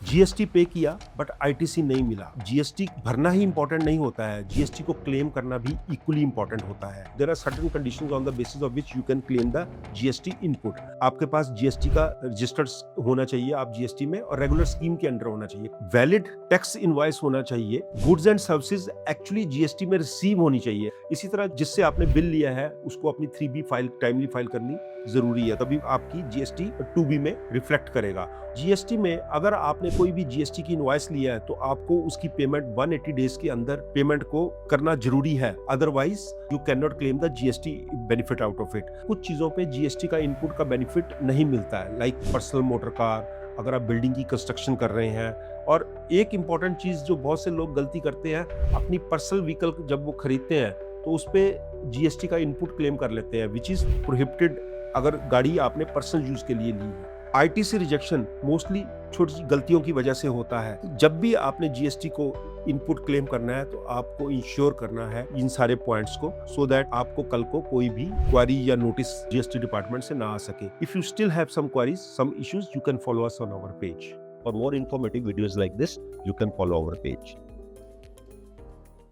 GST पे किया but ITC नहीं मिला। जीएसटी भरना ही इंपॉर्टेंट नहीं होता है, जीएसटी को क्लेम करना भी इक्वली इंपॉर्टेंट होता है। There are certain conditions on the basis of which you can claim the GST input. आपके पास जीएसटी का रजिस्टर्ड होना चाहिए, आप जीएसटी में, और रेगुलर स्कीम के अंडर होना चाहिए। वैलिड टैक्स इनवॉइस होना चाहिए। Goods and services actually GST में रिसीव होनी चाहिए। इसी तरह जिससे आपने बिल लिया है उसको अपनी 3B फाइल टाइमली फाइल करनी जरूरी है, तभी आपकी जीएसटी 2B में रिफ्लेक्ट करेगा। जीएसटी में अगर आपने कोई भी जीएसटी की इनवॉइस लिया है तो आपको उसकी पेमेंट 180 डेज के अंदर पेमेंट को करना जरूरी है, otherwise you can not claim the GST benefit out of it. कुछ चीजों पे जीएसटी का इनपुट का बेनिफिट नहीं मिलता है, लाइक पर्सनल मोटर कार, अगर आप बिल्डिंग की कंस्ट्रक्शन कर रहे हैं। और एक इंपॉर्टेंट चीज जो बहुत से लोग गलती करते हैं, अपनी पर्सनल व्हीकल जब वो खरीदते हैं तो उस पे जीएसटी का इनपुट क्लेम कर लेते हैं, विच इज प्रोहिबिटेड अगर गाड़ी आपने पर्सनल यूज के लिए ली है। आईटीसी रिजेक्शन मोस्टली छोटी गलतियों की वजह से होता है। जब भी आपने जीएसटी को इनपुट क्लेम करना है तो आपको इंश्योर करना है इन सारे पॉइंट्स को, सो दैट आपको कल को कोई भी क्वेरी या नोटिस जीएसटी डिपार्टमेंट से ना आ सके। If you still have some queries, some issues, you can follow us on our page. For more informative videos like this, you can follow our page.